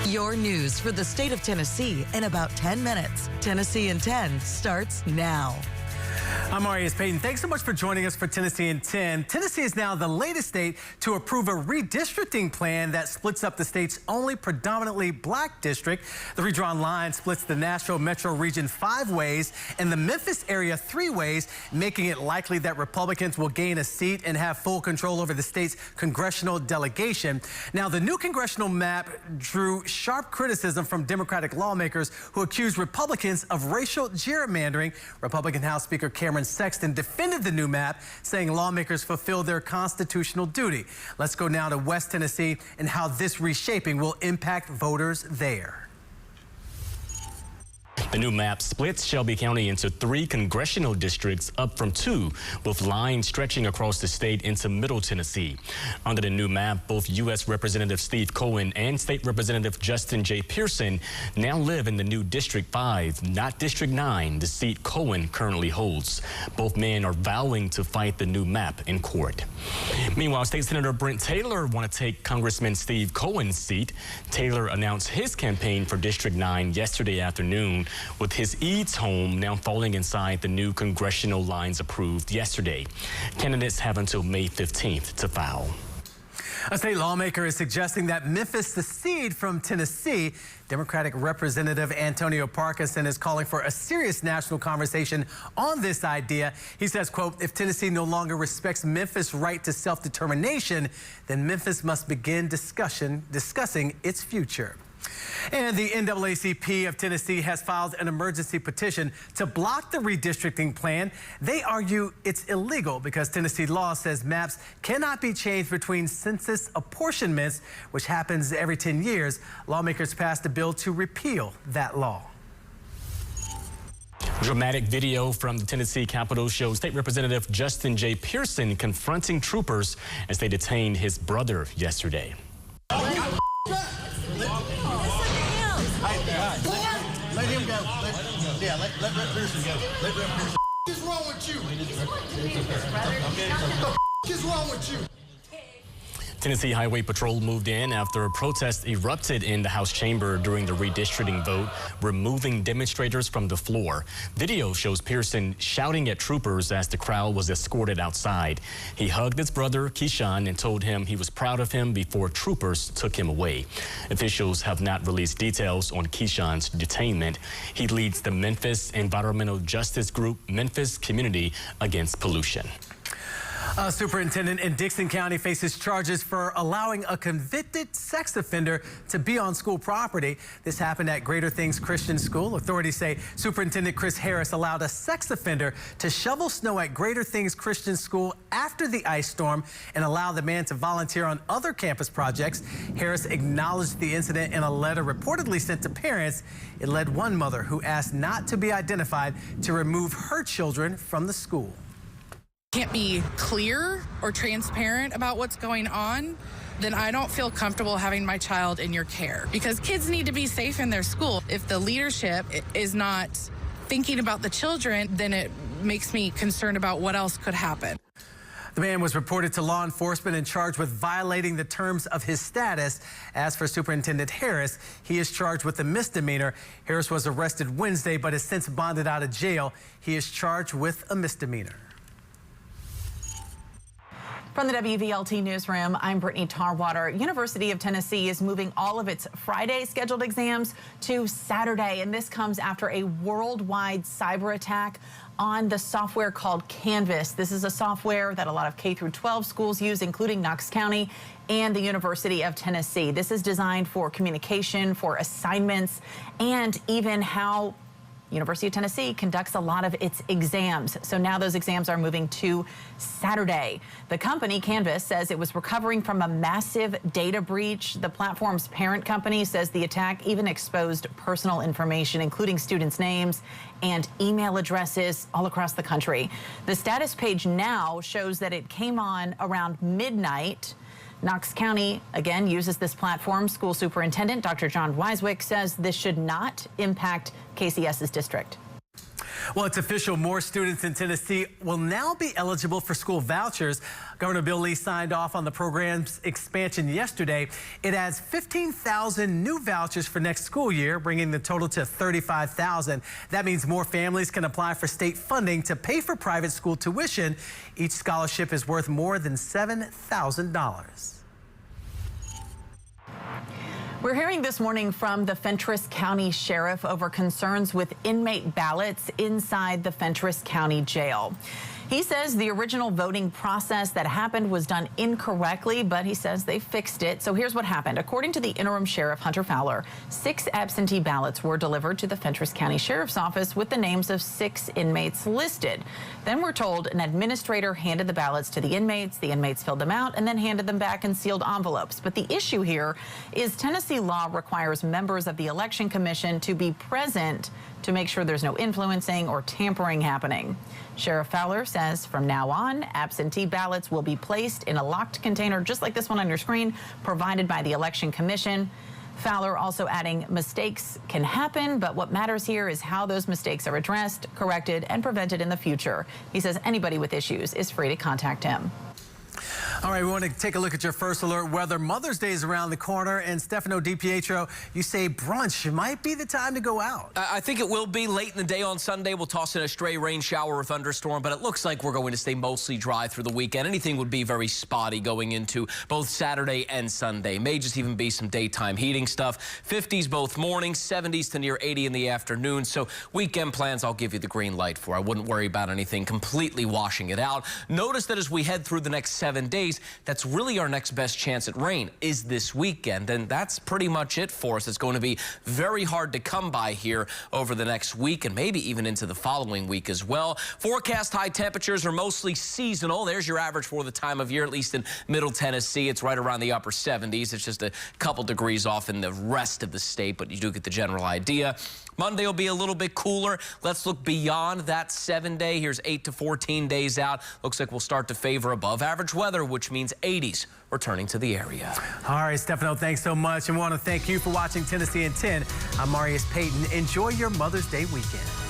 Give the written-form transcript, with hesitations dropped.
Your news for the state of Tennessee in about 10 minutes. Tennessee in 10 starts now. I'm Marius Payton. Thanks so much for joining us for Tennessee in 10. Tennessee is now the latest state to approve a redistricting plan that splits up the state's only predominantly black district. The redrawn line splits the Nashville metro region 5 ways and the Memphis area 3 ways, making it likely that Republicans will gain a seat and have full control over the state's congressional delegation. Now, the new congressional map drew sharp criticism from Democratic lawmakers who accused Republicans of racial gerrymandering. Republican House Speaker Cameron Sexton defended the new map, saying lawmakers fulfill their constitutional duty. Let's go now to West Tennessee and how this reshaping will impact voters there. The new map splits Shelby County into 3 congressional districts, up from 2, with lines stretching across the state into Middle Tennessee. Under the new map, both U.S. Representative Steve Cohen and State Representative Justin J. Pearson now live in the new District 5, not District 9, the seat Cohen currently holds. Both men are vowing to fight the new map in court. Meanwhile, State Senator Brent Taylor wants to take Congressman Steve Cohen's seat. Taylor announced his campaign for District 9 yesterday afternoon, with his Eads home now falling inside the new congressional lines approved yesterday. Candidates have until May 15th to file. A state lawmaker is suggesting that Memphis secede from Tennessee. Democratic Representative Antonio Parkinson is calling for a serious national conversation on this idea. He says, quote, if Tennessee no longer respects Memphis' right to self-determination, then Memphis must begin discussing its future. And the NAACP of Tennessee has filed an emergency petition to block the redistricting plan. They argue it's illegal because Tennessee law says maps cannot be changed between census apportionments, which happens every 10 years. Lawmakers passed a bill to repeal that law. Dramatic video from the Tennessee Capitol shows State Representative Justin J. Pearson confronting troopers as they detained his brother yesterday. Let him go. Let Rep. Pearson go. Let Rep. Pearson. What is wrong with you? What is wrong with you? Tennessee Highway Patrol moved in after a protest erupted in the House chamber during the redistricting vote, removing demonstrators from the floor. Video shows Pearson shouting at troopers as the crowd was escorted outside. He hugged his brother, Keyshawn, and told him he was proud of him before troopers took him away. Officials have not released details on Keyshawn's detainment. He leads the Memphis environmental justice group, Memphis Community Against Pollution. A superintendent in Dickson County faces charges for allowing a convicted sex offender to be on school property. This happened at Greater Things Christian School. Authorities say Superintendent Chris Harris allowed a sex offender to shovel snow at Greater Things Christian School after the ice storm and allow the man to volunteer on other campus projects. Harris acknowledged the incident in a letter reportedly sent to parents. It led one mother, who asked not to be identified, to remove her children from the school. Can't be clear or transparent about what's going on, then I don't feel comfortable having my child in your care, because kids need to be safe in their school. If the leadership is not thinking about the children, then it makes me concerned about what else could happen. The man was reported to law enforcement and charged with violating the terms of his status. As for Superintendent Harris, he is charged with a misdemeanor. Harris was arrested Wednesday but has since bonded out of jail. He is charged with a misdemeanor. From the WVLT newsroom, I'm Brittany Tarwater. University of Tennessee is moving all of its Friday scheduled exams to Saturday, and this comes after a worldwide cyber attack on the software called Canvas. This is a software that a lot of K-12 schools use, including Knox County and the University of Tennessee. This is designed for communication, for assignments, and even how University of Tennessee conducts a lot of its exams. So now those exams are moving to Saturday. The company, Canvas, says it was recovering from a massive data breach. The platform's parent company says the attack even exposed personal information, including students' names and email addresses all across the country. The status page now shows that it came on around midnight. Knox County, again, uses this platform. School Superintendent Dr. John Weiswick says this should not impact KCS's district. Well, it's official. More students in Tennessee will now be eligible for school vouchers. Governor Bill Lee signed off on the program's expansion yesterday. It adds 15,000 new vouchers for next school year, bringing the total to 35,000. That means more families can apply for state funding to pay for private school tuition. Each scholarship is worth more than $7,000. We're hearing this morning from the Fentress County Sheriff over concerns with inmate ballots inside the Fentress County Jail. He says the original voting process that happened was done incorrectly, but he says they fixed it. So here's what happened. According to the interim sheriff, Hunter Fowler, 6 absentee ballots were delivered to the Fentress County Sheriff's Office with the names of 6 inmates listed. Then we're told an administrator handed the ballots to the inmates filled them out and then handed them back in sealed envelopes. But the issue here is Tennessee law requires members of the Election Commission to be present to make sure there's no influencing or tampering happening. Sheriff Fowler says from now on, absentee ballots will be placed in a locked container just like this one on your screen, provided by the Election Commission. Fowler also adding mistakes can happen, but what matters here is how those mistakes are addressed, corrected, and prevented in the future. He says anybody with issues is free to contact him. All right, we want to take a look at your first alert weather. Mother's Day is around the corner, and Stefano DiPietro, you say brunch might be the time to go out. I think it will be late in the day on Sunday. We'll toss in a stray rain shower or thunderstorm, but it looks like we're going to stay mostly dry through the weekend. Anything would be very spotty going into both Saturday and Sunday. May just even be some daytime heating stuff. 50s both mornings, 70s to near 80 in the afternoon. So weekend plans, I'll give you the green light for. I wouldn't worry about anything completely washing it out. Notice that as we head through the next 7 days, that's really our next best chance at rain is this weekend, and that's pretty much it for us. It's going to be very hard to come by here over the next week and maybe even into the following week as well. Forecast high temperatures are mostly seasonal. There's your average for the time of year, at least in Middle Tennessee. It's right around the upper 70s. It's just a couple degrees off in the rest of the state, but you do get the general idea. Monday will be a little bit cooler. Let's look beyond that 7-day. Here's 8 to 14 days out. Looks like we'll start to favor above average weather, which means 80s returning to the area. All right, Stefano, thanks so much. And we want to thank you for watching Tennessee in 10. I'm Marius Payton. Enjoy your Mother's Day weekend.